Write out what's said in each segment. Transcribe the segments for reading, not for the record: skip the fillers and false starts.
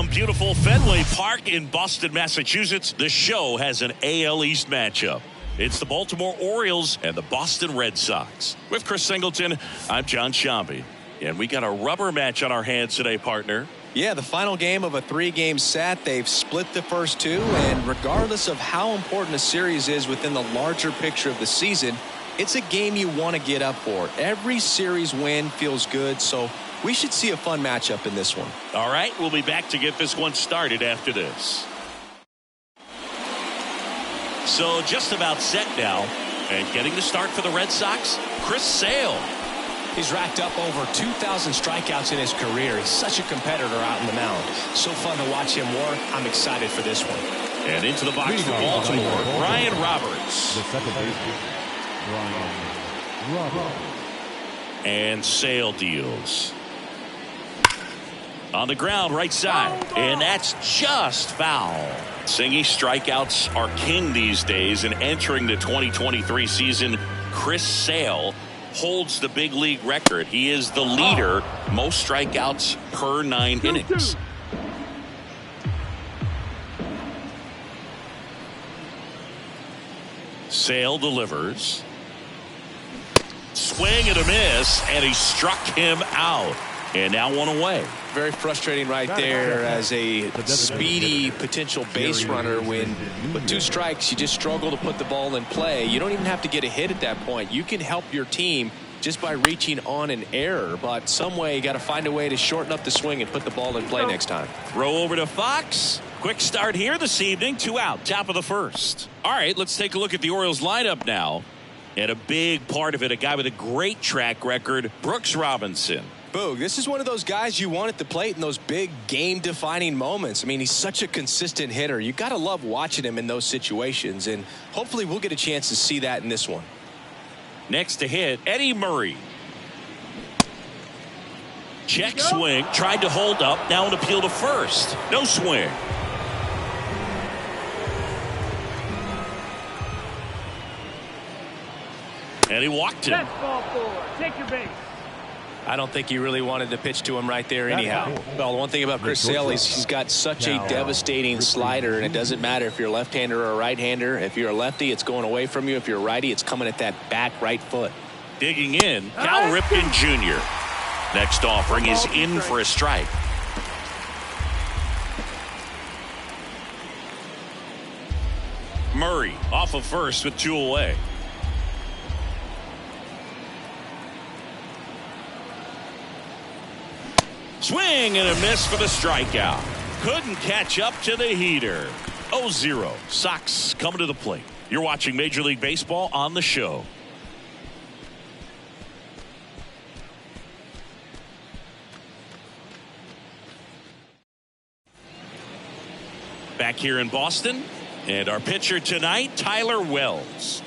From beautiful Fenway Park in Boston, Massachusetts, the show has an AL East matchup. It's the Baltimore Orioles and the Boston Red Sox. With Chris Singleton, I'm John Shambi. And we got a rubber match on our hands today, partner. Yeah, the final game of a 3-game set. They've split the first two, and regardless of how important a series is within the larger picture of the season, it's a game you want to get up for. Every series win feels good, so we should see a fun matchup in this one. All right, we'll be back to get this one started after this. So just about set now, and getting the start for the Red Sox, Chris Sale. He's racked up over 2,000 strikeouts in his career. He's such a competitor out in the mound. So fun to watch him work. I'm excited for this one. And into the box for Baltimore, Brian Roberts. The second baseman, Brian Roberts. And Sale deals. On the ground, right side. And that's just foul. Singy, strikeouts are king these days. And entering the 2023 season, Chris Sale holds the big league record. He is the leader, most strikeouts per 9 innings. Sale delivers. Swing and a miss, and he struck him out. And now one away. Very frustrating right there as a speedy potential base runner when with 2 strikes you just struggle to put the ball in play. You don't even have to get a hit at that point. You can help your team just by reaching on an error, but some way you got to find a way to shorten up the swing and put the ball in play next time. Throw over to Fox. Quick start here this evening. 2 out, top of the first. All right, let's take a look at the Orioles lineup now. And a big part of it, a guy with a great track record, Brooks Robinson. Boog, this is one of those guys you want at the plate in those big game-defining moments. I mean, he's such a consistent hitter. You got to love watching him in those situations, and hopefully we'll get a chance to see that in this one. Next to hit, Eddie Murray. Check swing, tried to hold up, now an appeal to first. No swing. And he walked him. Best ball forward. Take your base. I don't think he really wanted to pitch to him right there anyhow. Well, the one thing about Chris Sale is he's got such a devastating slider, and it doesn't matter if you're a left-hander or a right-hander. If you're a lefty, it's going away from you. If you're a righty, it's coming at that back right foot. Digging in, Cal Ripken Jr. Next offering is in for a strike. Murray off of first with 2 away. Swing and a miss for the strikeout. Couldn't catch up to the heater. 0-0. Sox coming to the plate. You're watching Major League Baseball on the show. Back here in Boston, and our pitcher tonight, Tyler Wells.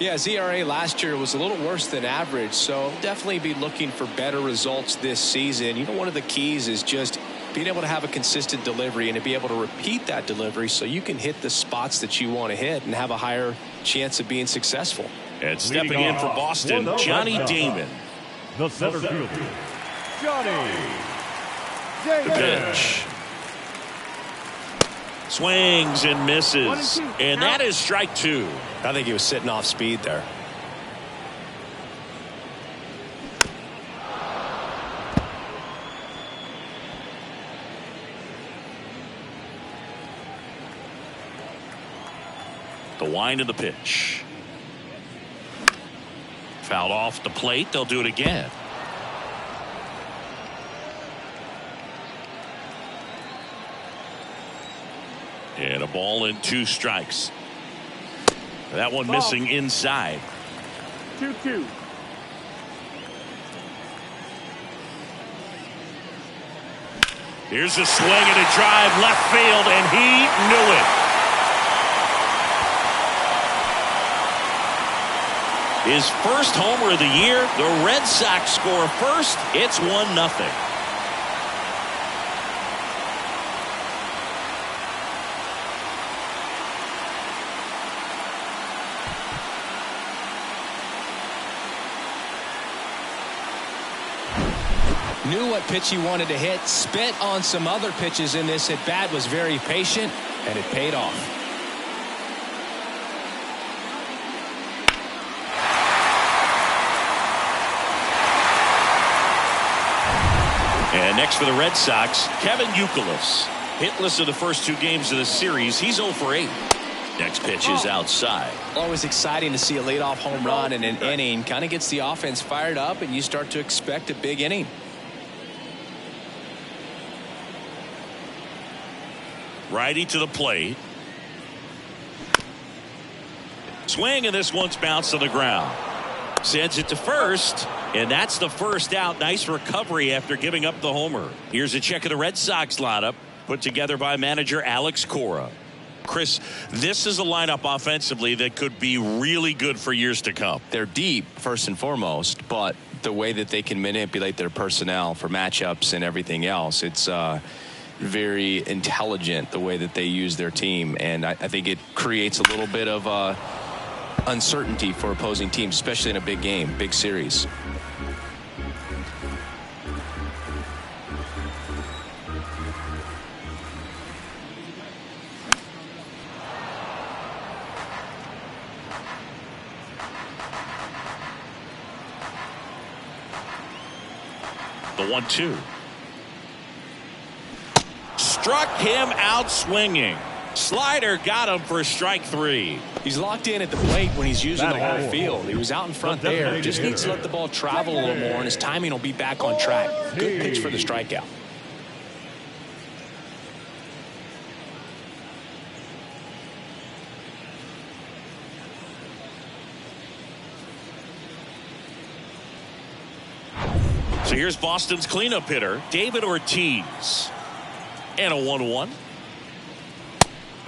Yeah, his ERA last year was a little worse than average, so definitely be looking for better results this season. You know, one of the keys is just being able to have a consistent delivery and to be able to repeat that delivery so you can hit the spots that you want to hit and have a higher chance of being successful. And stepping in for Boston, Johnny Damon. The center fielder, Johnny The pitch. Swings and misses. And that is strike 2. I think he was sitting off speed there. The wind of the pitch. Fouled off the plate. They'll do it again. And a ball and 2 strikes. That one missing inside. 2-2. Here's a swing and a drive left field, and he knew it. His first homer of the year. The Red Sox score first. It's 1-0. Knew what pitch he wanted to hit, spent on some other pitches in this at bat, was very patient, and it paid off. And next for the Red Sox, Kevin Youkilis. Hitless in the first 2 games of the series. He's 0 for 8. Next pitch is outside. Always exciting to see a leadoff home run in an inning. Kind of gets the offense fired up, and you start to expect a big inning. Righty to the plate. Swing, and this one's bounced on the ground. Sends it to first, and that's the first out. Nice recovery after giving up the homer. Here's a check of the Red Sox lineup, put together by manager Alex Cora. Chris, this is a lineup offensively that could be really good for years to come. They're deep, first and foremost, but the way that they can manipulate their personnel for matchups and everything else, it's very intelligent the way that they use their team, and I think it creates a little bit of uncertainty for opposing teams, especially in a big game, big series. The 1-2. Struck him out swinging. Slider got him for strike 3. He's locked in at the plate when he's using the whole field. He was out in front there. Just needs to let the ball travel a little more, and his timing will be back on track. Good pitch for the strikeout. So here's Boston's cleanup hitter, David Ortiz. And a 1-1.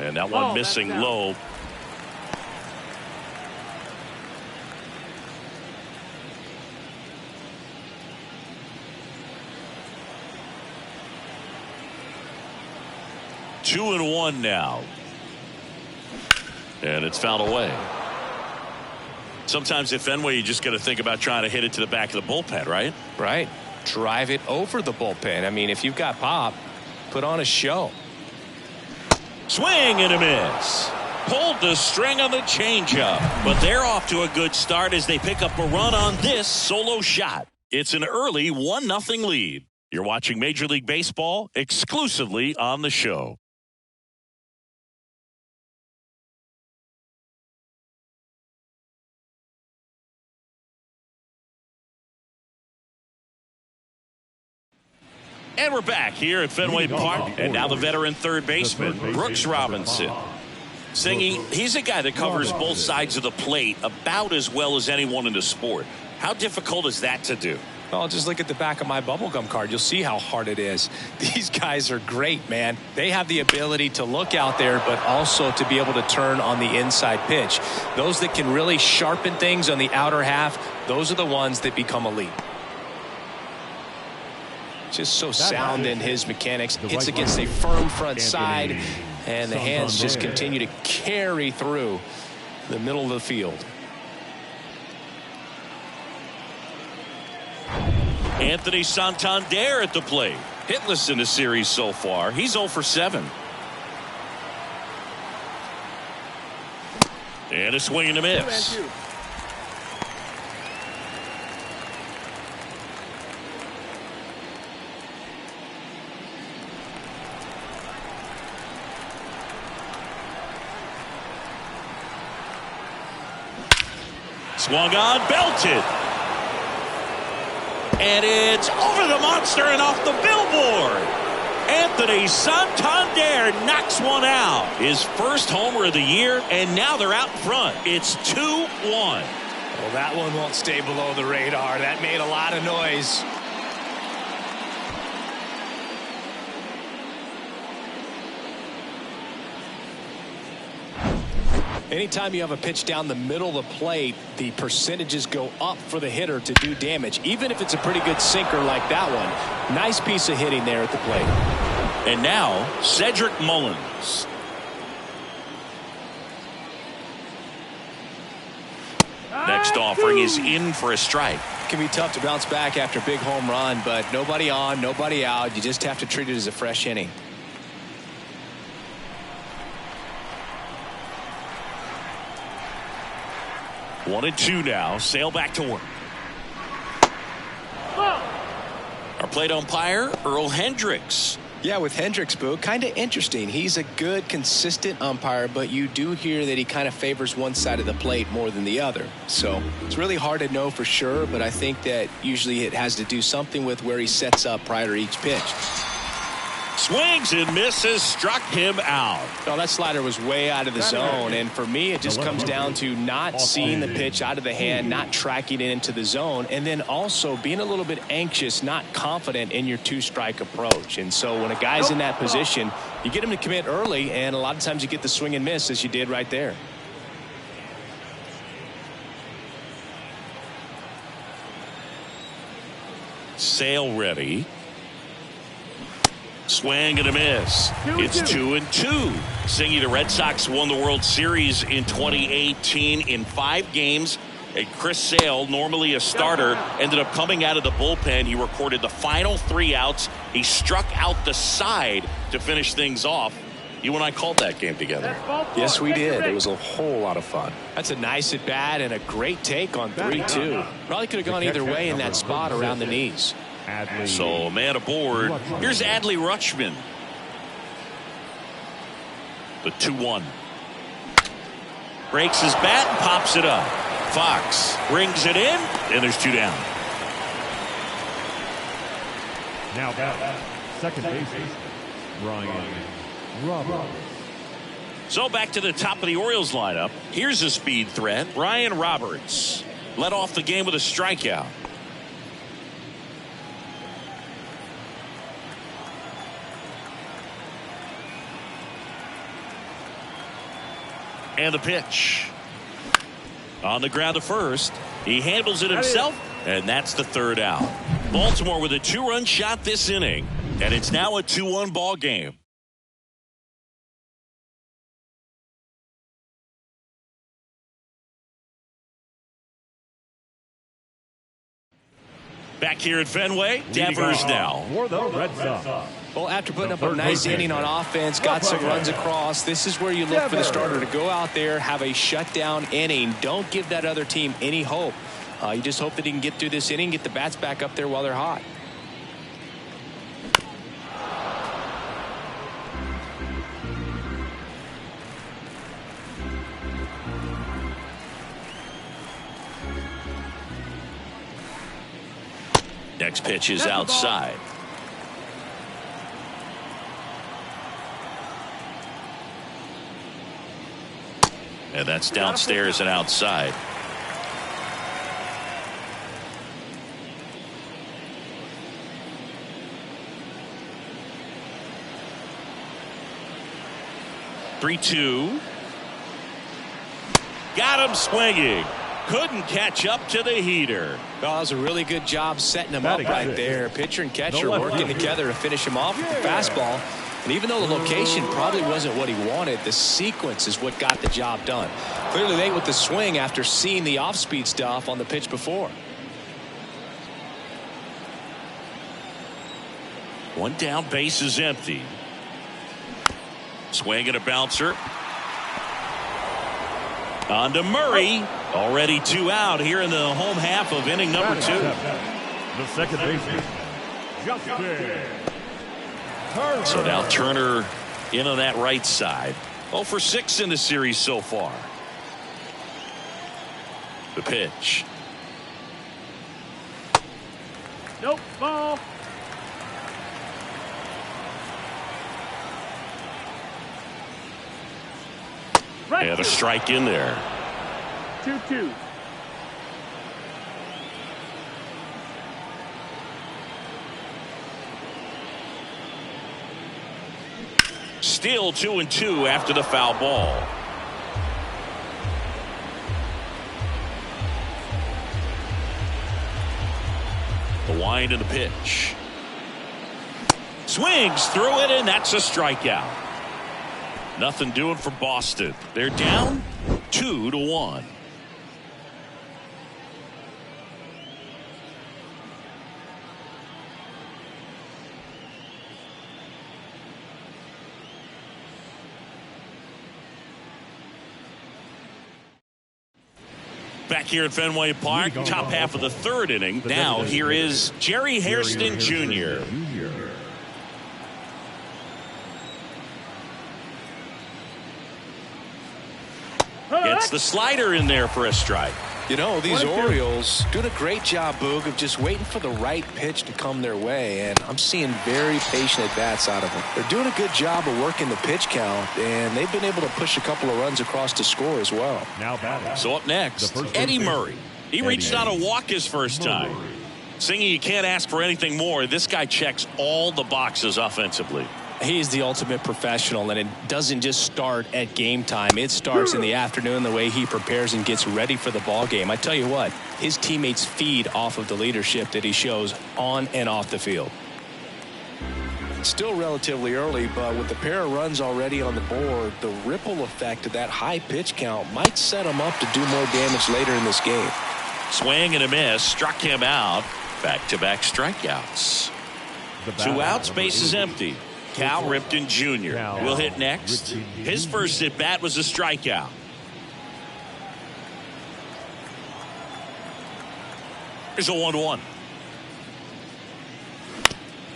And that one missing low. Two and 1 now. And it's fouled away. Sometimes at Fenway, you just got to think about trying to hit it to the back of the bullpen, right? Right. Drive it over the bullpen. I mean, if you've got pop, put on a show. Swing and a miss. Pulled the string on the changeup. But they're off to a good start as they pick up a run on this solo shot. It's an early 1-0 lead. You're watching Major League Baseball exclusively on the show. And we're back here at Fenway Park. And now the veteran third baseman, Brooks Robinson. Singing, he's a guy that covers both sides of the plate about as well as anyone in the sport. How difficult is that to do? Well, just look at the back of my bubblegum card. You'll see how hard it is. These guys are great, man. They have the ability to look out there, but also to be able to turn on the inside pitch. Those that can really sharpen things on the outer half, those are the ones that become elite. Just so sound in his mechanics. Hits against a firm front side, and the hands just continue to carry through the middle of the field. Anthony Santander at the plate. Hitless in the series so far. He's 0 for 7. And a swing and a miss. Swung on, belted. And it's over the monster and off the billboard. Anthony Santander knocks one out. His first homer of the year, and now they're out in front. It's 2-1. Well, that one won't stay below the radar. That made a lot of noise. Anytime you have a pitch down the middle of the plate, the percentages go up for the hitter to do damage, even if it's a pretty good sinker like that one. Nice piece of hitting there at the plate. And now, Cedric Mullins. Next offering is in for a strike. It can be tough to bounce back after a big home run, but nobody on, nobody out. You just have to treat it as a fresh inning. One and two now. Sale back to work. Our plate umpire, Earl Hendricks. Yeah, with Hendricks, Boo, kind of interesting. He's a good, consistent umpire, but you do hear that he kind of favors one side of the plate more than the other. So it's really hard to know for sure, but I think that usually it has to do something with where he sets up prior to each pitch. Swings and misses, struck him out. Well, that slider was way out of the zone, and for me, it just comes down to not seeing the pitch out of the hand, not tracking it into the zone, and then also being a little bit anxious, not confident in your two-strike approach. And so when a guy's in that position, you get him to commit early, and a lot of times you get the swing and miss, as you did right there. Sale ready. Swing and a miss. It's 2-2. Singy, the Red Sox won the World Series in 2018 in 5 games. And Chris Sale, normally a starter, ended up coming out of the bullpen. He recorded the final 3 outs. He struck out the side to finish things off. You and I called that game together. Yes, we did. It was a whole lot of fun. That's a nice at bat and a great take on 3-2. Probably could have gone either way in that spot around the knees. So, man aboard. Here's Adley Rutschman. The 2-1. Breaks his bat and pops it up. Fox brings it in, and there's 2 down. Now back, second baseman, Ryan Roberts. So back to the top of the Orioles lineup. Here's a speed threat. Ryan Roberts led off the game with a strikeout. And the pitch. On the ground to first. He handles it himself, and that's the 3rd out. Baltimore with a 2-run shot this inning, and it's now a 2-1 ball game. Back here at Fenway, Devers now. For the Red Sox. Well, after putting up a nice inning on offense, got some runs across, this is where you look for the starter to go out there, have a shutdown inning. Don't give that other team any hope. You just hope that he can get through this inning, get the bats back up there while they're hot. Next pitch is outside. And that's downstairs and outside. Three-two. Got him swinging. Couldn't catch up to the heater. Well, that was a really good job setting him up right there. Pitcher and catcher working together to finish him off with the fastball. And even though the location probably wasn't what he wanted, the sequence is what got the job done. Clearly late with the swing after seeing the off-speed stuff on the pitch before. One down, base is empty. Swing and a bouncer. On to Murray. Already 2 out here in the home half of inning number 2. The second baseman, Justin. So now Turner in on that right side. 0 for 6 in the series so far. The pitch. Nope, ball. And a strike in there. 2-2. Still 2-2 after the foul ball. The wind of the pitch. Swings through it, and that's a strikeout. Nothing doing for Boston. They're down 2-1. Back here at Fenway Park, top half of the third inning. Now here is Jerry Hairston Jr. Gets the slider in there for a strike. You know, these Orioles doing a great job, Boog, of just waiting for the right pitch to come their way, and I'm seeing very patient at-bats out of them. They're doing a good job of working the pitch count, and they've been able to push a couple of runs across to score as well. So up next, Eddie Murray. He reached on a walk his first time. Singing, you can't ask for anything more. This guy checks all the boxes offensively. He's the ultimate professional, and it doesn't just start at game time. It starts in the afternoon, the way he prepares and gets ready for the ball game. I tell you what, his teammates feed off of the leadership that he shows on and off the field. Still relatively early, but with the pair of runs already on the board, the ripple effect of that high pitch count might set him up to do more damage later in this game. Swing and a miss, struck him out. Back-to-back strikeouts. 2 outs, bases empty. Cal Ripken Jr. will hit next. His first at-bat was a strikeout. Here's a 1-1.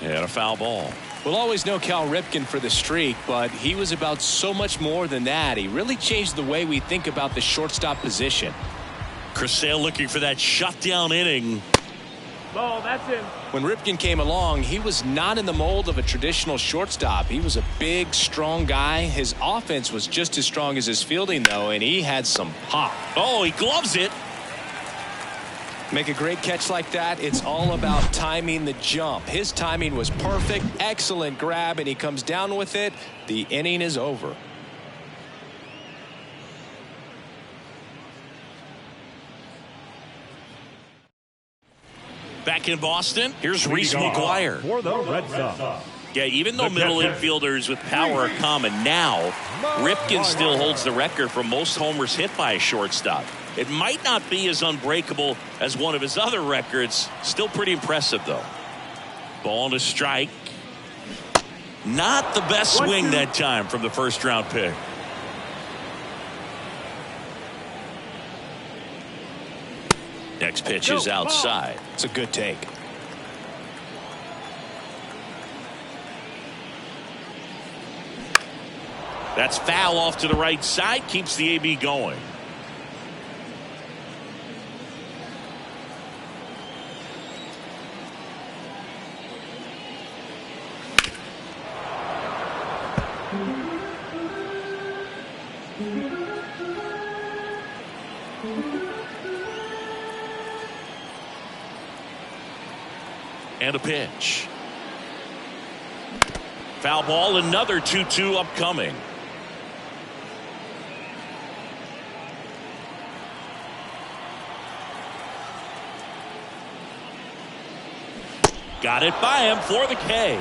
And a foul ball. We'll always know Cal Ripken for the streak, but he was about so much more than that. He really changed the way we think about the shortstop position. Chris Sale looking for that shutdown inning. Ball, that's in. When Ripken came along, he was not in the mold of a traditional shortstop. He was a big, strong guy. His offense was just as strong as his fielding, though, and he had some pop. Oh, he gloves it. Make a great catch like that, it's all about timing the jump. His timing was perfect, excellent grab, and he comes down with it. The inning is over. Back in Boston, here's Reese McGuire. For the Red Sox. Yeah, even though middle infielders with power are common now, Ripken still holds the record for most homers hit by a shortstop. It might not be as unbreakable as one of his other records. Still pretty impressive, though. Ball and a strike. Not the best swing that time from the first-round pick. Next pitch is outside. It's a good take. That's foul off to the right side. Keeps the AB going. And a pitch. Foul ball, another 2-2 upcoming. Got it by him for the K.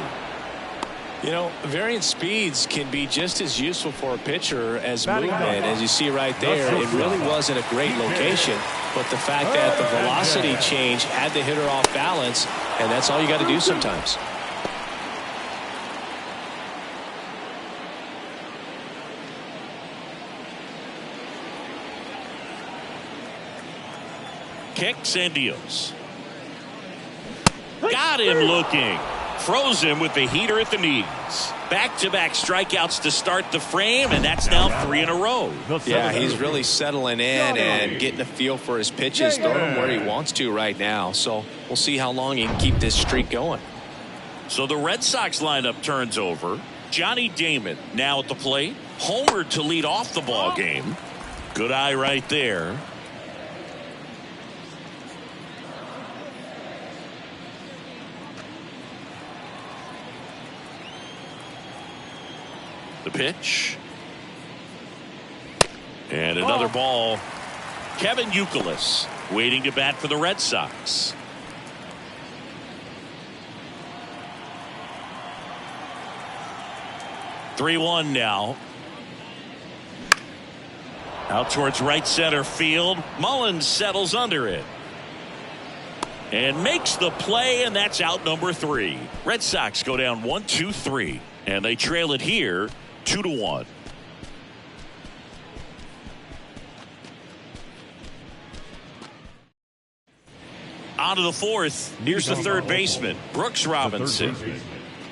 You know, variant speeds can be just as useful for a pitcher as movement. As you see right there, it really wasn't a great location, but the fact that the velocity change had the hitter off balance, and that's all you got to do sometimes. Kicks and deals. Got him looking. Froze him with the heater at the knees. Back-to-back strikeouts to start the frame, and that's now 3 in a row. Yeah, he's really settling in and getting a feel for his pitches, throwing them where he wants to right now. So we'll see how long he can keep this streak going. So the Red Sox lineup turns over. Johnny Damon now at the plate. Homer to lead off the ball game. Good eye right there. The pitch. And another ball. Kevin Youkilis waiting to bat for the Red Sox. (3-1) now. Out towards right center field. Mullins settles under it. And makes the play, and that's out number 3. Red Sox go down 1-2-3. And they trail it here 2-1. On to the fourth. Here's the third baseman, Brooks Robinson.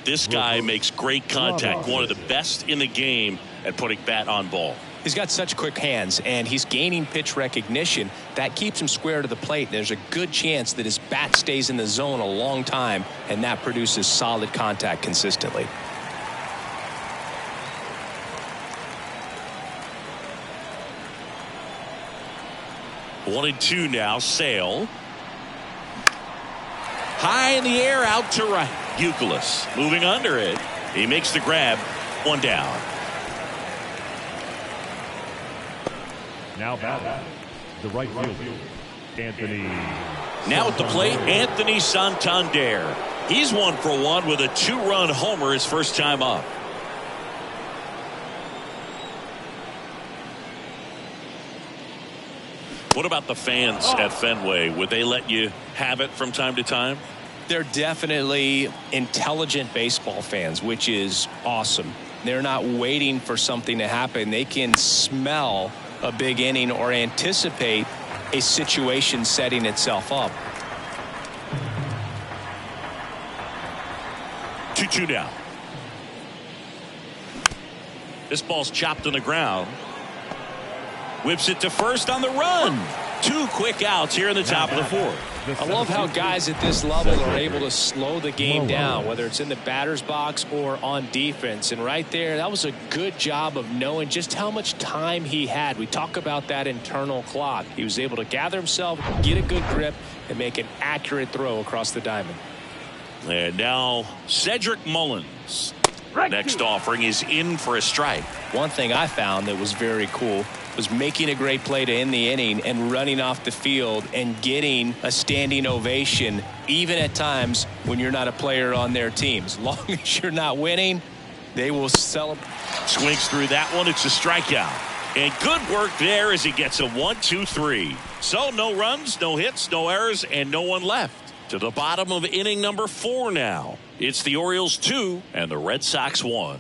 This guy makes great contact, one of the best in the game at putting bat on ball. He's got such quick hands, and he's gaining pitch recognition. That keeps him square to the plate. There's a good chance that his bat stays in the zone a long time, and that produces solid contact consistently. One and two now. Sale. High in the air, out to right. Youkilis moving under it. He makes the grab. One down. Now batting, the right fielder, Anthony. Now at the plate, Anthony Santander. He's 1 for 1 with a 2-run homer his first time up. What about the fans at Fenway? Would they let you have it from time to time? They're definitely intelligent baseball fans, which is awesome. They're not waiting for something to happen. They can smell a big inning or anticipate a situation setting itself up. 2-2 now. This ball's chopped on the ground. Whips it to first on the run. 2 quick outs here in the top of the fourth. I love how guys at this level are able to slow the game down, whether it's in the batter's box or on defense. And right there, that was a good job of knowing just how much time he had. We talk about that internal clock. He was able to gather himself, get a good grip, and make an accurate throw across the diamond. And now Cedric Mullins. Next offering is in for a strike. One thing I found that was very cool was making a great play to end the inning and running off the field and getting a standing ovation, even at times when you're not a player on their team. As long as you're not winning, they will celebrate. Swings through that one. It's a strikeout. And good work there as he gets a 1-2-3. So no runs, no hits, no errors, and no one left. To the bottom of inning number 4 now. It's the Orioles 2 and the Red Sox 1.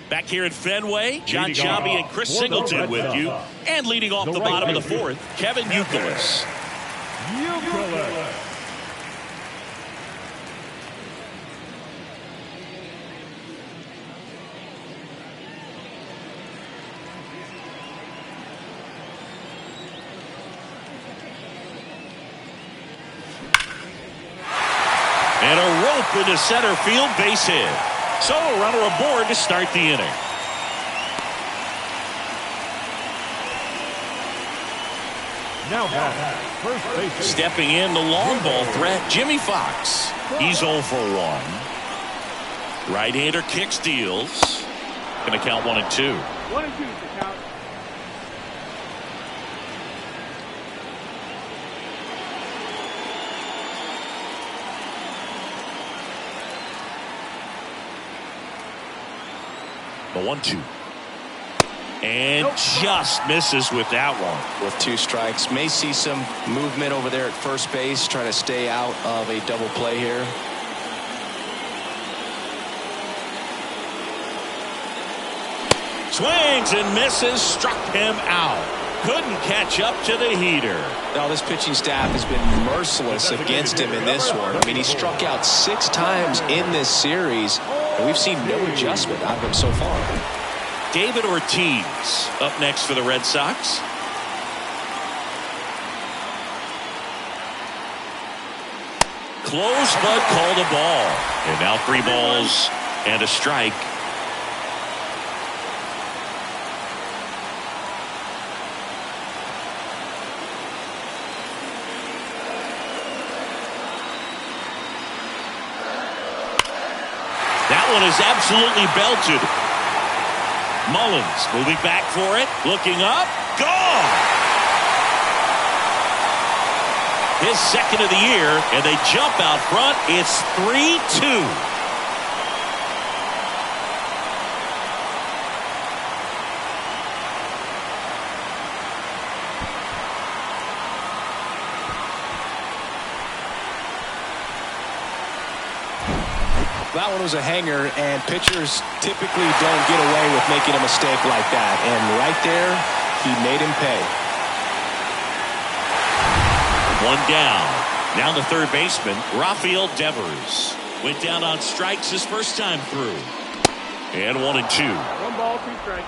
Back here at Fenway, John Sciambi and Chris Singleton with you. And leading off the bottom of the fourth, Kevin Youkilis. And a rope into center field, base hit. So a runner aboard to start the inning. Now first base. Stepping in the long ball threat, Jimmy Fox. He's 0 for 1. Right-hander kick steals. Going to count 1 and 2. 1 and 2 to count. The 1-2. And just misses with that one. With 2 strikes. May see some movement over there at first base, trying to stay out of a double play here. Swings and misses, struck him out. Couldn't catch up to the heater. Now this pitching staff has been merciless against him in this one. I mean, he struck out 6 times in this series, and we've seen no adjustment out of him so far. David Ortiz up next for the Red Sox. Close, but called a ball. And now 3 balls and a strike. That one is absolutely belted. Mullins moving back for it, looking up, gone. His second of the year, and they jump out front. It's 3-2. That one was a hanger, and pitchers typically don't get away with making a mistake like that. And right there, He made him pay. One down. Now the third baseman, Rafael Devers. Went down on strikes his first time through. And 1-2. 1 ball, 2 strikes.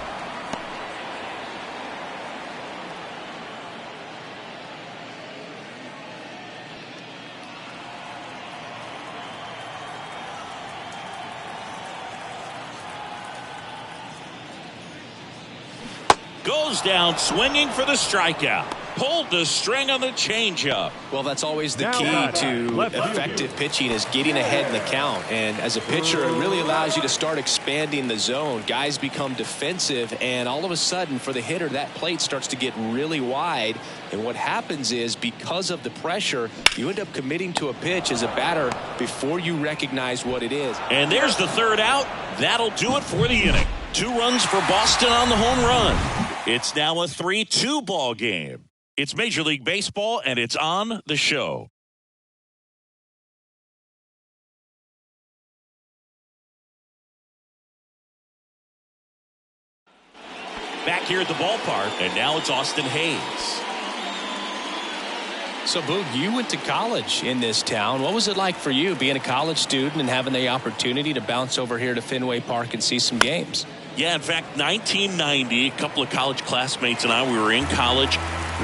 Goes down swinging for the strikeout. Pulled the string on the changeup. Well, that's always the Now key back. to Left field. effective pitching is getting ahead in the count. And as a pitcher, it really allows you to start expanding the zone. Guys become defensive, and all of a sudden, for the hitter, that plate starts to get really wide. And what happens is, because of the pressure, you end up committing to a pitch as a batter before you recognize what it is. And there's the third out. That'll do it for the inning. 2 runs for Boston on the home run. It's now a 3-2 ball game. It's Major League Baseball, and it's on the show. Back here at the ballpark, and now it's Austin Hayes. So, Boog, you went to college in this town. What was it like for you being a college student and having the opportunity to bounce over here to Fenway Park and see some games? Yeah, in fact, 1990, a couple of college classmates and I, we were in college.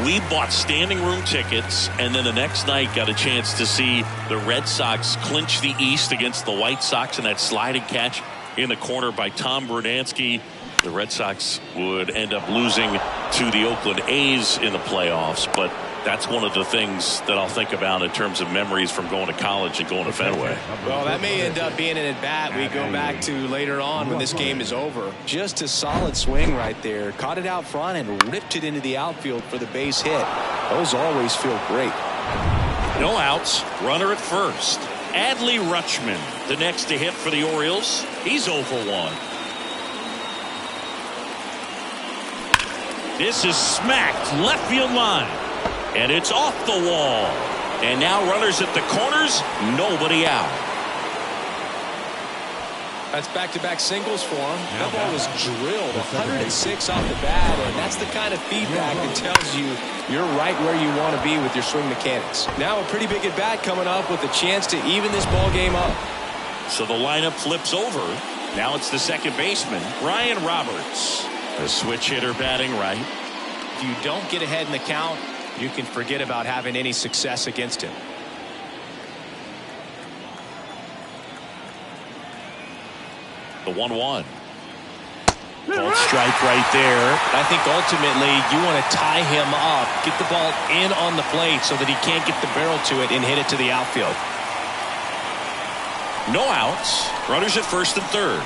We bought standing room tickets, and then the next night got a chance to see the Red Sox clinch the East against the White Sox in that sliding catch in the corner by Tom Brunansky. The Red Sox would end up losing to the Oakland A's in the playoffs, but that's one of the things that I'll think about in terms of memories from going to college and going to Fenway. Well, that may end up being an at-bat we go back to later on when this game is over. Just a solid swing right there. Caught it out front and ripped it into the outfield for the base hit. Those always feel great. No outs. Runner at first. Adley Rutschman, the next to hit for the Orioles. He's 0 for 1. This is smacked left field line. And it's off the wall. And now runners at the corners, nobody out. That's back-to-back singles for him. That ball was drilled 106 off the bat, and that's the kind of feedback that tells you you're right where you want to be with your swing mechanics. Now a pretty big at-bat coming up with a chance to even this ball game up. So the lineup flips over. Now it's the second baseman, Ryan Roberts. A switch hitter batting right. If you don't get ahead in the count, you can forget about having any success against him. The 1-1. Called strike right there. I think ultimately you want to tie him up, get the ball in on the plate so that he can't get the barrel to it and hit it to the outfield. No outs. Runners at first and third.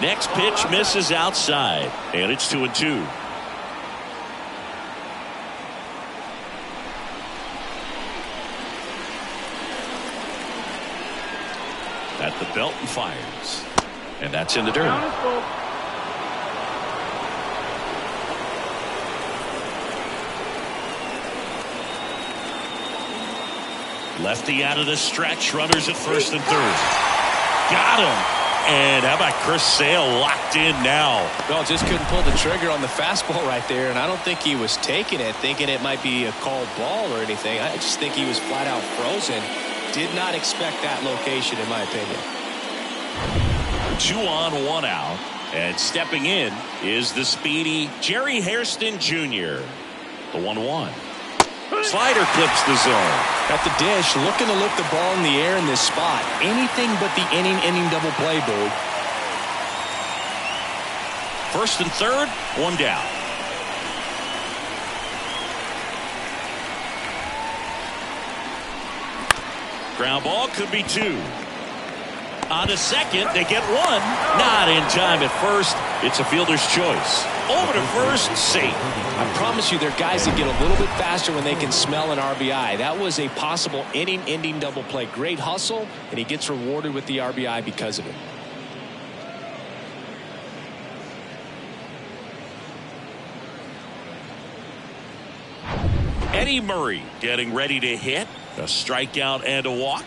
Next pitch misses outside, and it's 2-2. At the belt and fires, and that's in the dirt. Down is full. Lefty out of the stretch. Runners at first and third. Got him. And how about Chris Sale locked in now? Well, just couldn't pull the trigger on the fastball right there, and I don't think he was taking it, thinking it might be a called ball or anything. I just think he was flat out frozen. Did not expect that location, in my opinion. 2 on, 1 out. And stepping in is the speedy Jerry Hairston Jr. The 1-1. Slider clips the zone. At the dish, looking to lift the ball in the air in this spot. Anything but the inning double play, Boog. First and third, 1 down. Ground ball could be 2. On to second, they get 1. Not in time at first. It's a fielder's choice. Over to first, safe. I promise you, there are guys that get a little bit faster when they can smell an RBI. That was a possible inning-ending double play. Great hustle, and he gets rewarded with the RBI because of it. Eddie Murray getting ready to hit. A strikeout and a walk.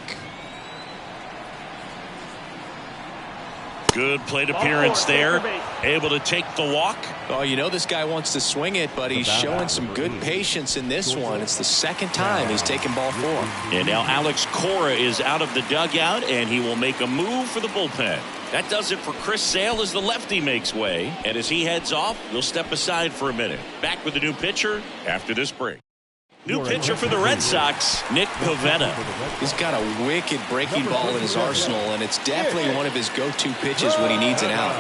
Good plate appearance there. Able to take the walk. Oh, you know this guy wants to swing it, but he's showing some good patience in this one. It's the second time he's taken ball 4. And now Alex Cora is out of the dugout, and he will make a move for the bullpen. That does it for Chris Sale as the lefty makes way. And as he heads off, we'll step aside for a minute. Back with the new pitcher after this break. New pitcher for the Red Sox, Nick Pivetta. He's got a wicked breaking ball in his arsenal, and it's definitely one of his go-to pitches when he needs an out.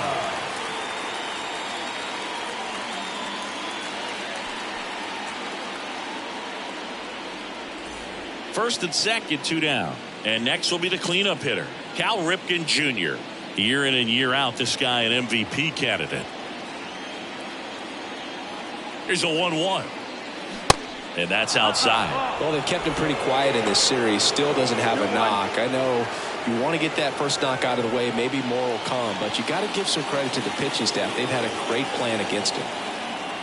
First and second, 2 down. And next will be the cleanup hitter, Cal Ripken Jr. Year in and year out, this guy an MVP candidate. Here's a 1-1. And that's outside. Well, they've kept him pretty quiet in this series. Still doesn't have a knock. I know you want to get that first knock out of the way. Maybe more will come. But you got to give some credit to the pitching staff. They've had a great plan against him.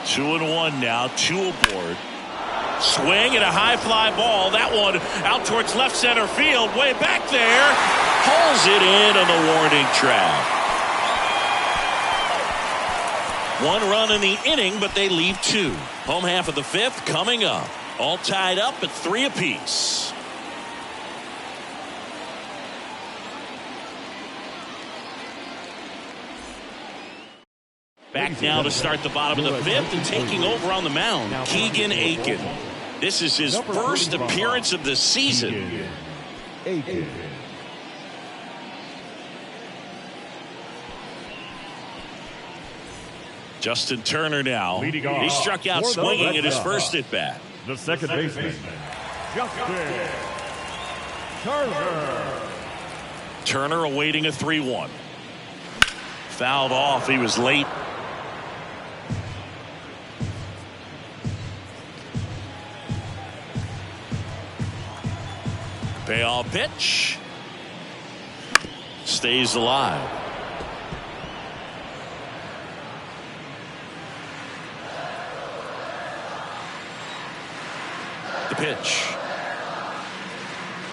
2-1 now. 2 aboard. Swing and a high fly ball. That one out towards left center field. Way back there. Hauls it in on the warning track. 1 run in the inning, but they leave 2. Home half of the 5th coming up. All tied up at 3 apiece. Back now to start the bottom of the 5th, and taking over on the mound, Keegan Aiken. This is his first appearance of the season. Aiken. Justin Turner now. He struck out swinging at his first at bat. The second baseman, Justin Turner. Turner awaiting a 3-1. Fouled off. He was late. Payoff pitch. Stays alive. The pitch.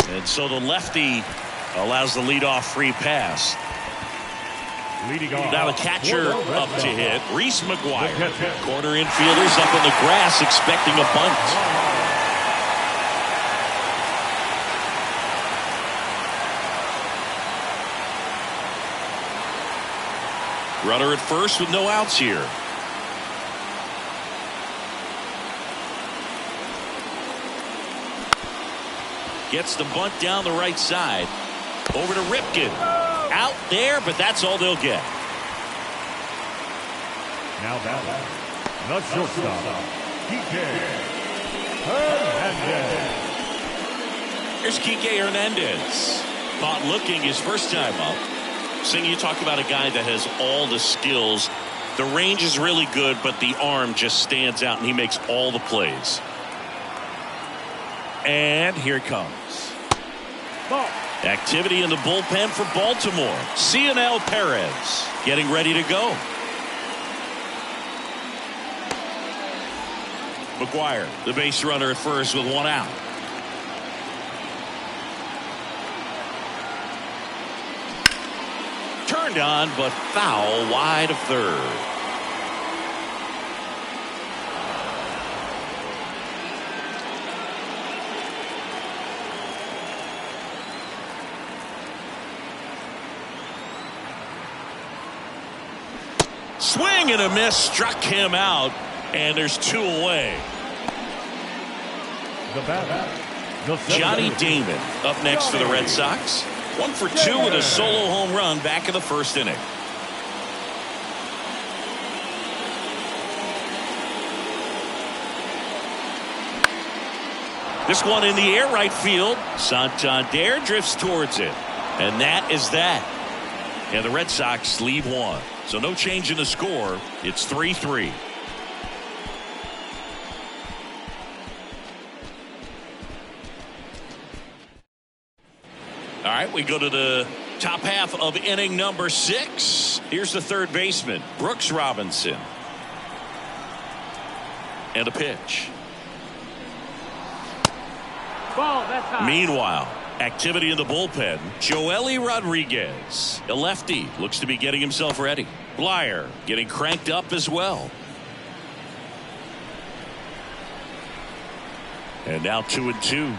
And so the lefty allows the leadoff free pass. Now the catcher up to hit. Reese McGuire. Corner infielders up in the grass expecting a bunt. Runner at first with no outs here. Gets the bunt down the right side. Over to Ripken. Out there, but that's all they'll get. Now batting, the shortstop, Kike Hernandez. Here's Kike Hernandez. Caught looking his first time up. Sing, you talk about a guy that has all the skills. The range is really good, but the arm just stands out, and he makes all the plays. And here it comes. Ball. Activity in the bullpen for Baltimore. Cionel Perez getting ready to go. McGuire, the base runner at first with 1 out. Turned on, but foul wide of third. Swing and a miss, struck him out, and there's 2 away. Johnny Damon up next for the Red Sox. 1 for 2 with a solo home run back in the first inning. This one in the air right field. Santander drifts towards it. And that is that. And the Red Sox leave 1. So no change in the score. It's 3-3. All right, we go to the top half of inning number 6. Here's the third baseman, Brooks Robinson. And a pitch. Ball, that's high. Meanwhile, Activity in the bullpen. Joely Rodriguez, a lefty, looks to be getting himself ready. Blyer getting cranked up as well. And now 2-2.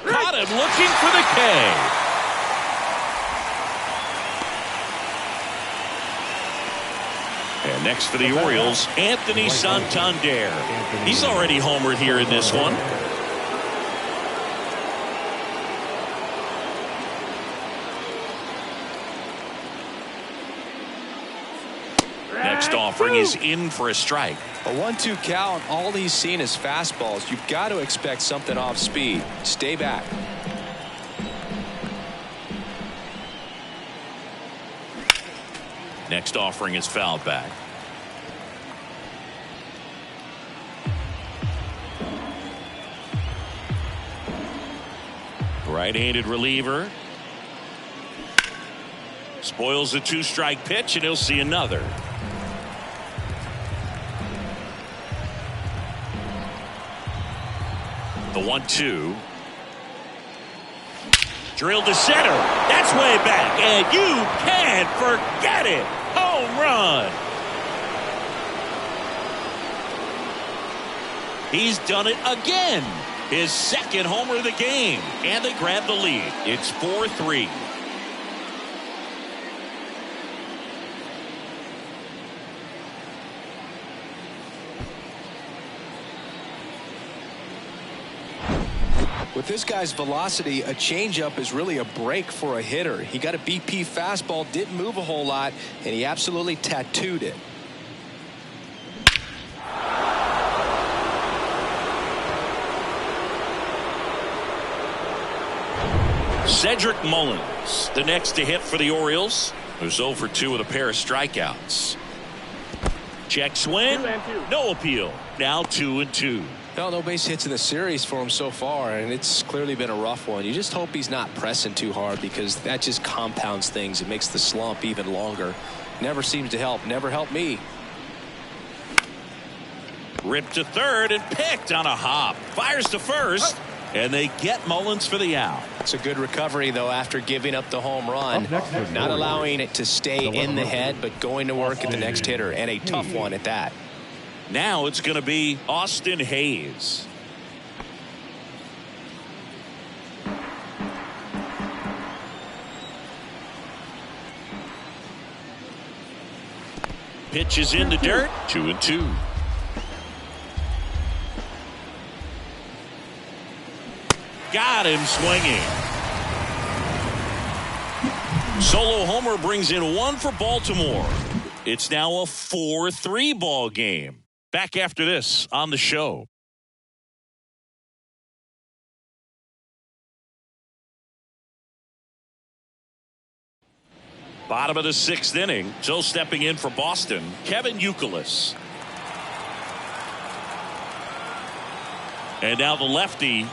Caught him looking for the K. And next for the Orioles, Anthony Santander. He's already homered here in this one. Next offering is in for a strike. A 1-2 count. All he's seen is fastballs. You've got to expect something off speed. Stay back. Next offering is fouled back. Right-handed reliever. Spoils the 2-strike pitch, and he'll see another. The 1-2. Drilled to center. That's way back, and you can't forget it. Home run. He's done it again. His second homer of the game, and they grab the lead. It's 4-3. With this guy's velocity, a changeup is really a break for a hitter. He got a BP fastball, didn't move a whole lot, and he absolutely tattooed it. Cedric Mullins, the next to hit for the Orioles, who's 0 for 2 with a pair of strikeouts. Check swing, no appeal. Now 2-2. Well, no base hits in the series for him so far, and it's clearly been a rough one. You just hope he's not pressing too hard, because that just compounds things. It makes the slump even longer. Never seems to help. Never helped me. Ripped to third and picked on a hop. Fires to first, and they get Mullins for the out. It's a good recovery, though, after giving up the home run. Not allowing it to stay in the head, but going to work at the next hitter, and a tough one at that. Now it's going to be Austin Hayes. Pitch is in the dirt. 2-2. Got him swinging. Solo homer brings in 1 for Baltimore. It's now a 4-3 ball game. Back after this on the show. Bottom of the 6th inning. Still stepping in for Boston, Kevin Youkilis. And now the lefty.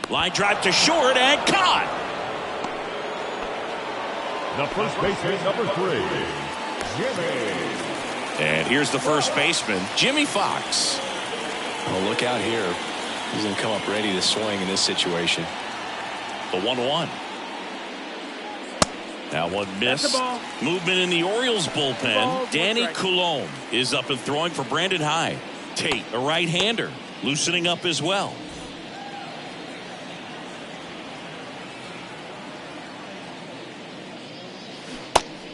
Line drive to short and caught. The first baseman, number 3, Jimmy. And here's the first baseman, Jimmy Fox. Oh, look out here. He's going to come up ready to swing in this situation. The 1-1. Now one missed. Movement in the Orioles bullpen. Danny Coulombe is up and throwing for Brandon Hyde. Tate, a right-hander, loosening up as well.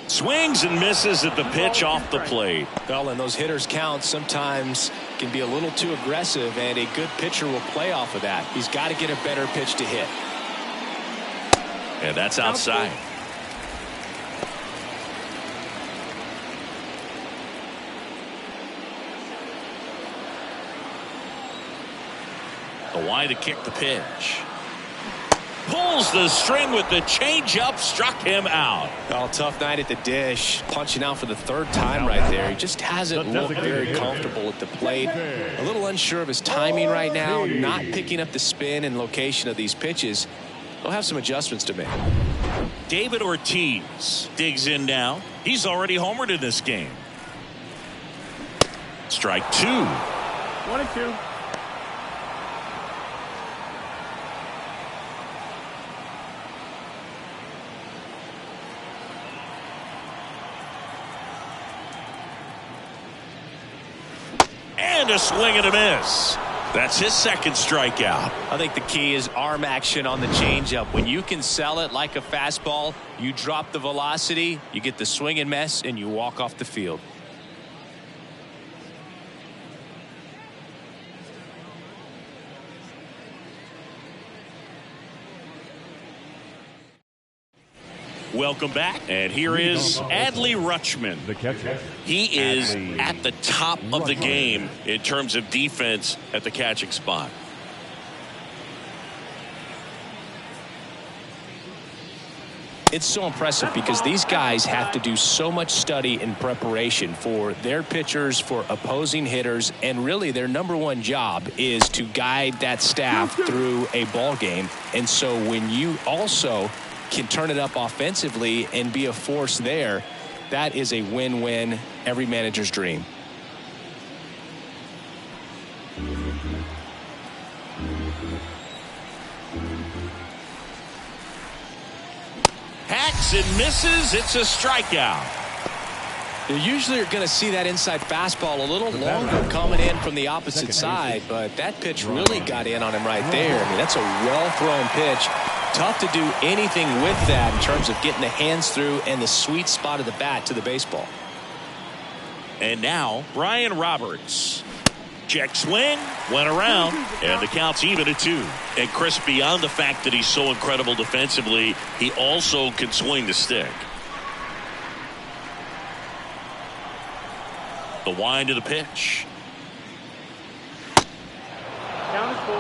Swings and misses at the pitch off the plate. Well, and those hitters' counts sometimes can be a little too aggressive, and a good pitcher will play off of that. He's got to get a better pitch to hit. And that's outside. The wide to kick the pitch. Pulls the string with the changeup, struck him out. Well, tough night at the dish, punching out for the 3rd time right there. He just hasn't looked very comfortable at the plate. A little unsure of his timing right now, not picking up the spin and location of these pitches. He'll have some adjustments to make. David Ortiz digs in now. He's already homered in this game. Strike 2. 1-2. And a swing and a miss. That's his second strikeout. I think the key is arm action on the changeup. When you can sell it like a fastball, you drop the velocity, you get the swing and miss, and you walk off the field. Welcome back, and here is Adley Rutschman. The catcher. He is at the top of the game in terms of defense at the catching spot. It's so impressive because these guys have to do so much study and preparation for their pitchers, for opposing hitters, and really their number one job is to guide that staff through a ball game. And so when you also can turn it up offensively and be a force there, that is a win-win, every manager's dream. Hacks and misses. It's a strikeout. You usually are going to see that inside fastball a little longer coming in from the opposite side, but that pitch really got in on him right there. I mean, that's a well-thrown pitch. Tough to do anything with that in terms of getting the hands through and the sweet spot of the bat to the baseball. And now, Brian Roberts. Check swing, went around, and the count's even at 2. And Chris, beyond the fact that he's so incredible defensively, he also can swing the stick. The wind of the pitch.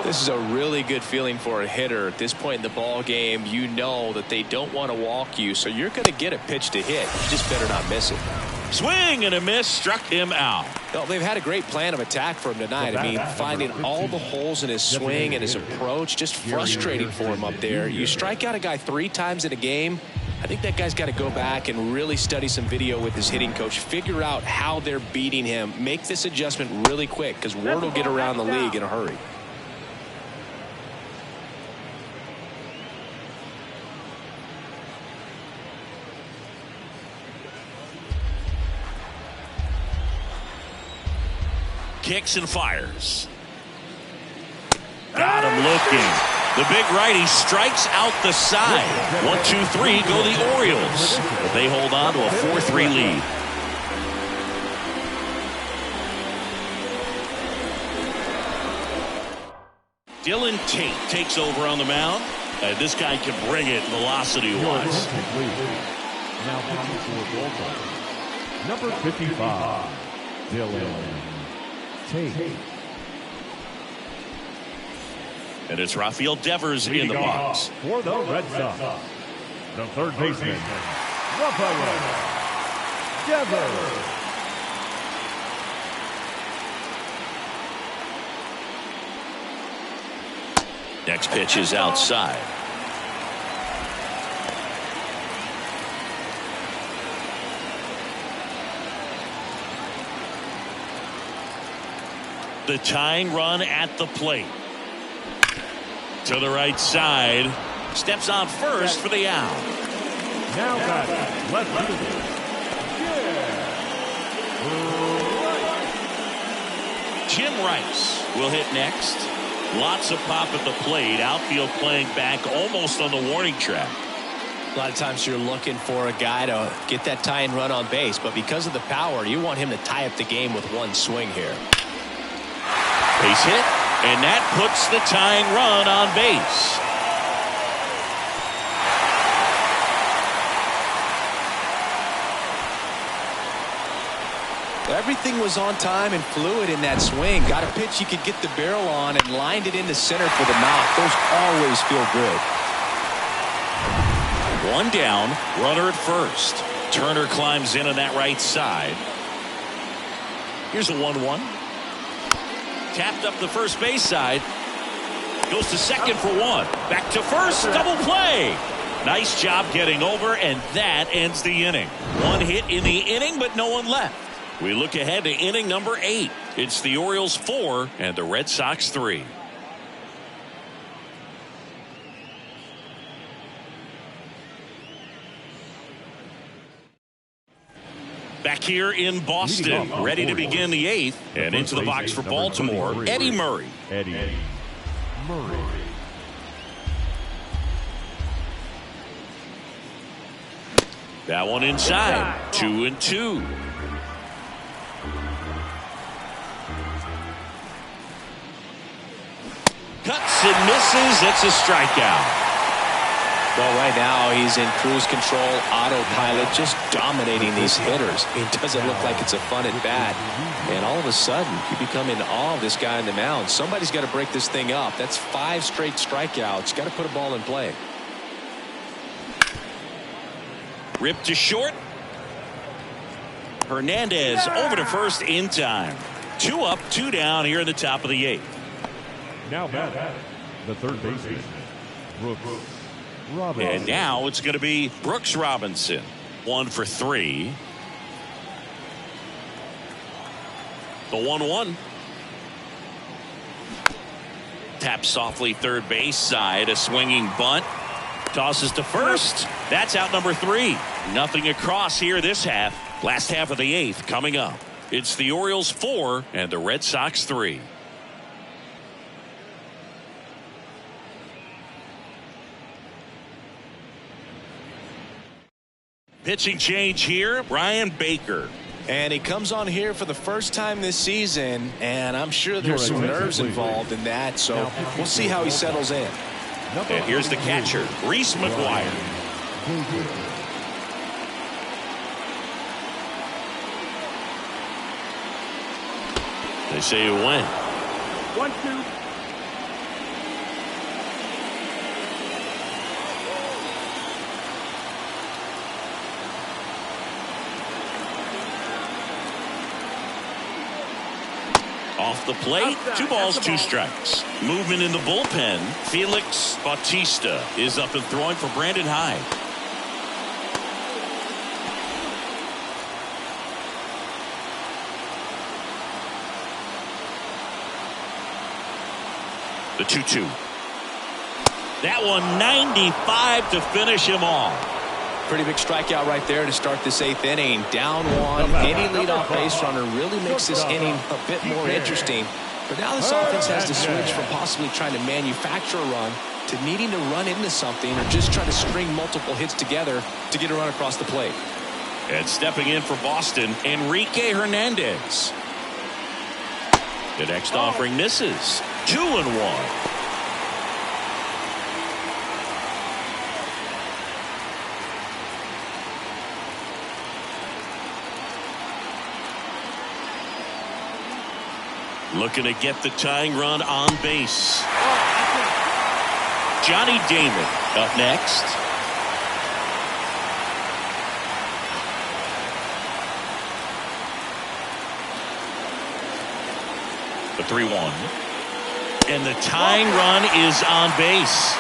This is a really good feeling for a hitter. At this point in the ball game, you know that they don't want to walk you, so you're going to get a pitch to hit. You just better not miss it. Swing and a miss, struck him out. Well, they've had a great plan of attack for him tonight. I mean, finding all the holes in his swing and his approach, just frustrating for him up there. You strike out a guy 3 times in a game, I think that guy's got to go back and really study some video with his hitting coach, figure out how they're beating him, make this adjustment really quick because word will get around the league in a hurry. Kicks and fires. Got him looking. The big righty strikes out the side. 1-2-3 go the Orioles. But they hold on to a 4-3 lead. Dylan Tate takes over on the mound. And this guy can bring it velocity-wise. Now pitching for Baltimore, number 55, Dylan Tate. And it's Rafael Devers in the box. For the Red Sox, the third baseman, Rafael Devers. Next pitch is outside. The tying run at the plate. To the right side. Steps on first for the out. Now batting, left fielder, Jim Rice will hit next. Lots of pop at the plate. Outfield playing back almost on the warning track. A lot of times you're looking for a guy to get that tying run on base, but because of the power, you want him to tie up the game with one swing here. Base hit, and that puts the tying run on base. Everything was on time and fluid in that swing. Got a pitch you could get the barrel on and lined it into center for the knock. Those always feel good. One down, runner at first. Turner climbs in on that right side. Here's a 1-1. Tapped up the first base side. Goes to second for one. Back to first, double play. Nice job getting over, and that ends the inning. One hit in the inning, but no one left. We look ahead to inning number 8. It's the Orioles 4 and the Red Sox 3. Back here in Boston, ready to begin the 8th. And into the box for Baltimore, Eddie Murray. Eddie Murray. That one inside, 2-2. Cuts and misses. It's a strikeout. Well, right now he's in cruise control, autopilot, just dominating these hitters. It doesn't look like it's a fun at bat. And all of a sudden, you become in awe of this guy on the mound. Somebody's got to break this thing up. That's 5 straight strikeouts. Got to put a ball in play. Ripped to short. Hernandez over to first in time. 2 up, 2 down here in the top of the 8th. Now back, the third baseman, Brooks Robinson. And now it's going to be Brooks Robinson. 1 for 3. The 1-1. Tap softly third base side. A swinging bunt. Tosses to first. That's out number 3. Nothing across here this half. Last half of the 8th coming up. It's the Orioles 4 and the Red Sox 3. Pitching change here, Brian Baker. And he comes on here for the first time this season, and I'm sure there's some nerves involved in that, so we'll see how he settles in. And here's the catcher, Reese McGuire. They say it went. 1-2. Off the plate, 2 balls, 2 strikes. Movement in the bullpen. Felix Bautista is up and throwing for Brandon Hyde. The 2-2. That one 95 to finish him off. Pretty big strikeout right there to start this 8th inning. Down 1. Any leadoff base runner really makes this inning a bit more interesting. But now this offense has to switch from possibly trying to manufacture a run to needing to run into something or just try to string multiple hits together to get a run across the plate. And stepping in for Boston, Enrique Hernandez. The next offering misses. 2-1. Looking to get the tying run on base. Johnny Damon up next. The 3-1. And the tying run is on base.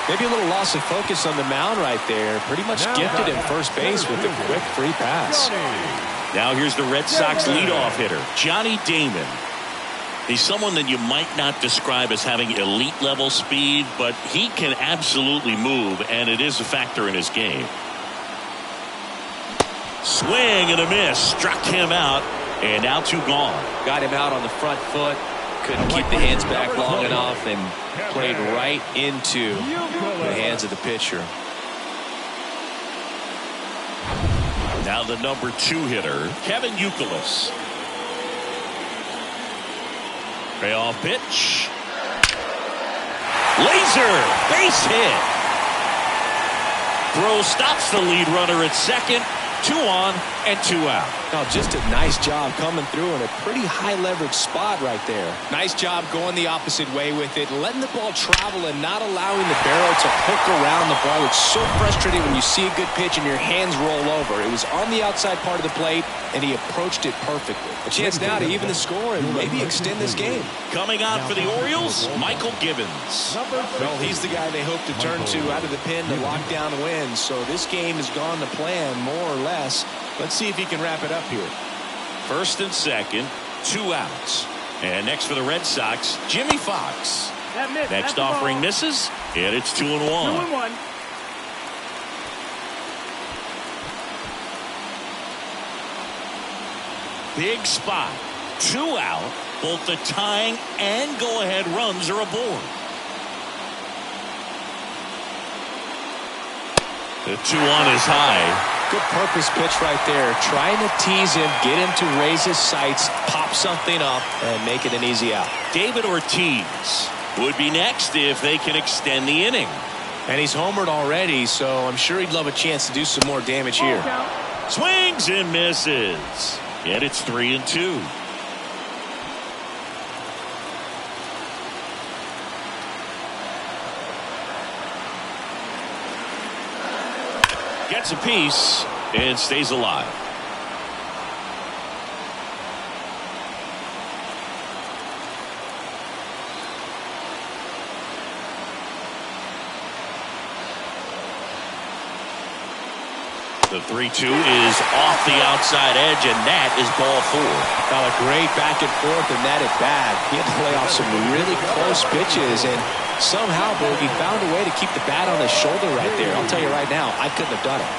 Maybe a little loss of focus on the mound right there. Pretty much gifted him first base with a quick free pass. Now here's the Red Sox leadoff hitter, Johnny Damon. He's someone that you might not describe as having elite level speed, but he can absolutely move, and it is a factor in his game. Swing and a miss. Struck him out, and now 2 gone. Got him out on the front foot. Couldn't keep the hands back long enough and played right into the hands of the pitcher. Now the number 2 hitter, Kevin Youkilis. Payoff pitch. Laser base hit. Throw stops the lead runner at second. 2 on and 2 out. Oh, just a nice job coming through in a pretty high leverage spot right there. Nice job going the opposite way with it, letting the ball travel and not allowing the barrel to hook around the ball. It's so frustrating when you see a good pitch and your hands roll over. It was on the outside part of the plate, and he approached it perfectly. A chance now to even the score and maybe extend this game. Coming out for the Orioles, Michael Gibbons. Well, he's the guy they hope to turn to out of the pen to lock down wins. So this game has gone to plan, more or less. Let's see if he can wrap it up here. First and second, 2 outs. And next for the Red Sox, Jimmy Fox. Next offering misses, and it's 2-1. 2-1. Big spot. 2 out. Both the tying and go-ahead runs are aboard. The 2-1 is high. Good purpose pitch right there. Trying to tease him, get him to raise his sights, pop something up, and make it an easy out. David Ortiz would be next if they can extend the inning. And he's homered already, so I'm sure he'd love a chance to do some more damage here. Swings and misses. And it's 3-2. Gets a piece and stays alive. The 3-2 is off the outside edge, and that is ball 4. Now a great back and forth, and that at bat. He had to play off some really close pitches, and somehow, Bogey found a way to keep the bat on his shoulder right there. I'll tell you right now, I couldn't have done it.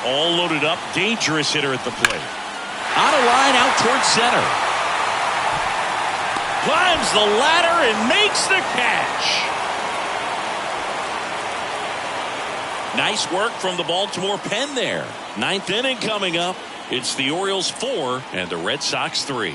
All loaded up, dangerous hitter at the plate. On a line out towards center. Climbs the ladder and makes the catch. Nice work from the Baltimore pen there. 9th inning coming up. It's the Orioles 4 and the Red Sox 3.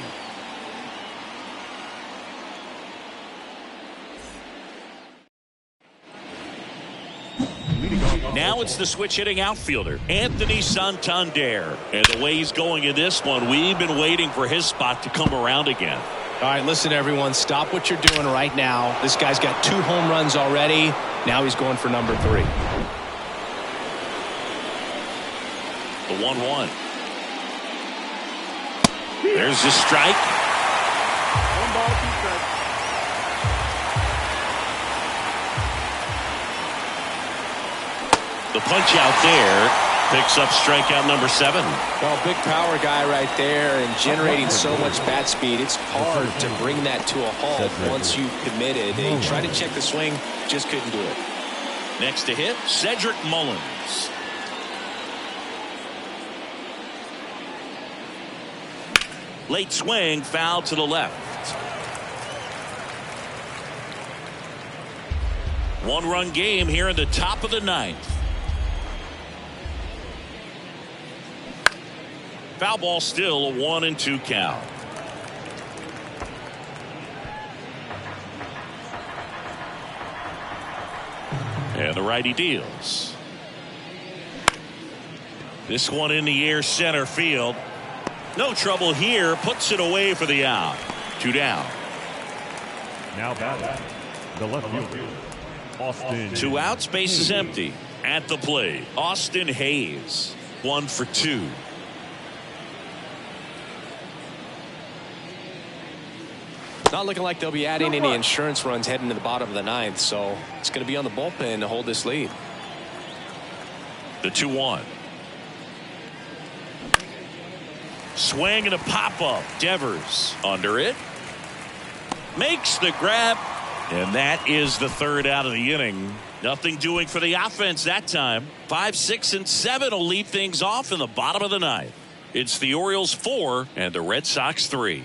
Now it's the switch hitting outfielder, Anthony Santander. And the way he's going in this one, we've been waiting for his spot to come around again. All right, listen, everyone. Stop what you're doing right now. This guy's got 2 home runs already. Now he's going for number 3. The 1-1. There's the strike. 1 ball, 2 strikes. The punch out there picks up strikeout number 7. Well, big power guy right there and generating so much bat speed. It's hard to bring that to a halt once you've committed. They tried to check the swing, just couldn't do it. Next to hit, Cedric Mullins. Late swing, foul to the left. 1-run game here in the top of the 9th. Foul ball, still a 1-2 count. And the righty deals. This one in the air, center field. No trouble here. Puts it away for the out. 2 down. Now batting, the left fielder, Austin. 2 outs, base is empty. At the plate, Austin Hayes. 1 for 2. Not looking like they'll be adding any insurance runs heading to the bottom of the 9th, so it's going to be on the bullpen to hold this lead. The 2-1. Swing and a pop-up. Devers under it. Makes the grab. And that is the 3rd out of the inning. Nothing doing for the offense that time. 5, 6, and 7 will lead things off in the bottom of the 9th. It's the Orioles 4 and the Red Sox 3.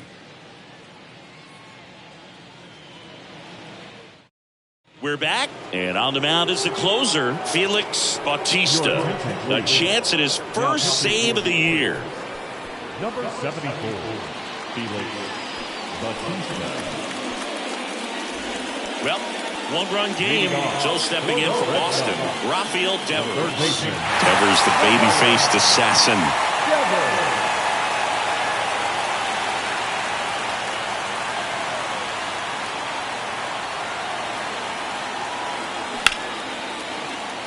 We're back, and on the mound is the closer, Felix Bautista. A chance at his first save of the year. Number 74, Felix Bautista. Well, 1-run game, so stepping in for Boston, Rafael Devers. Devers, the baby-faced assassin.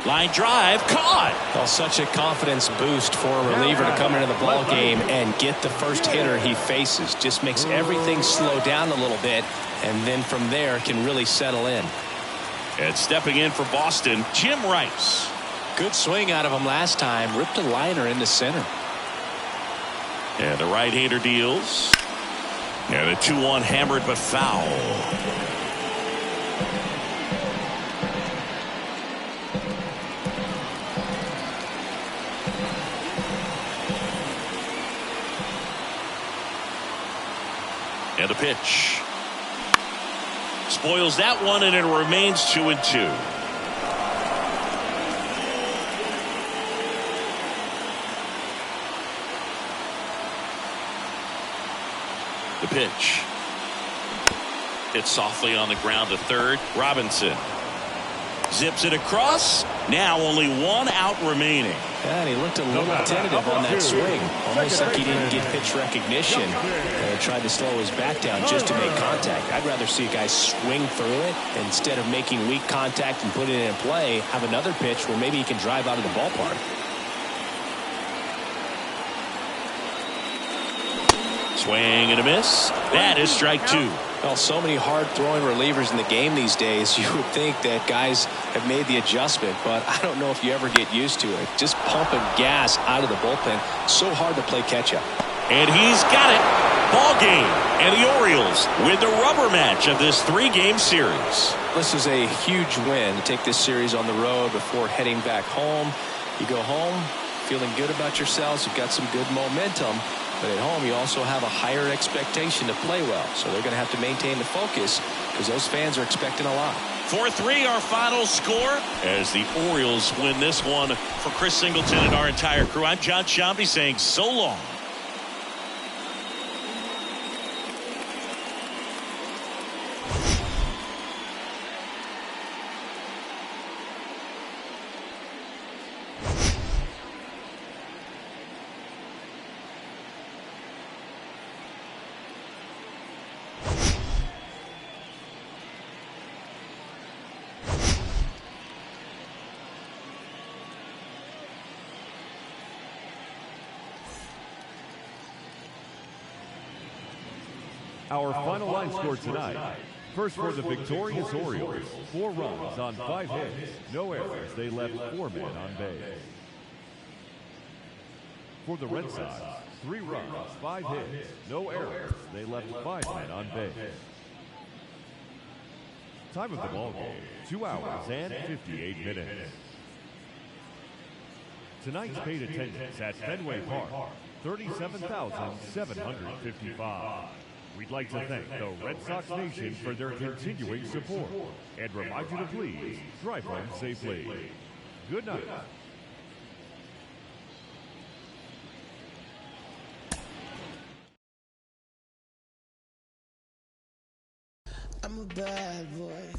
Line drive, caught. Well, such a confidence boost for a reliever to come into the ball game and get the first hitter he faces. Just makes everything slow down a little bit, and then from there can really settle in. And stepping in for Boston, Jim Rice. Good swing out of him last time. Ripped a liner into center. And the right-hander deals. And a 2-1 hammered but foul. And the pitch. Spoils that one, and it remains 2-2. The pitch. Hit softly on the ground to third. Robinson zips it across. Now only one out remaining. And he looked a little tentative on that swing. Almost like he didn't get pitch recognition. And tried to slow his bat down just to make contact. I'd rather see a guy swing through it instead of making weak contact and putting it in play. Have another pitch where maybe he can drive out of the ballpark. Swing and a miss. That is strike two. Well, so many hard-throwing relievers in the game these days, you would think that guys have made the adjustment, but I don't know if you ever get used to it. Just pumping gas out of the bullpen, so hard to play catch-up. And he's got it. Ball game. And the Orioles win the rubber match of this three-game series. This is a huge win to take this series on the road before heading back home. You go home feeling good about yourselves. You've got some good momentum. But at home, you also have a higher expectation to play well. So they're going to have to maintain the focus because those fans are expecting a lot. 4-3 our final score as the Orioles win this one. For Chris Singleton and our entire crew, I'm John Shambi saying so long. Our final line score tonight. First for the victorious Orioles, 4 runs on 5 hits, no errors. They left 4 men on base. For the Red Sox, 3 runs, 5 hits, no errors. They left 5 men on base. Time of the ball game, 2 hours and 58 minutes. Tonight's paid attendance at Fenway Park, 37,755. We'd like to thank the Red Sox Nation for their continuing support and remind you to please drive home safely. Good night. I'm a bad boy.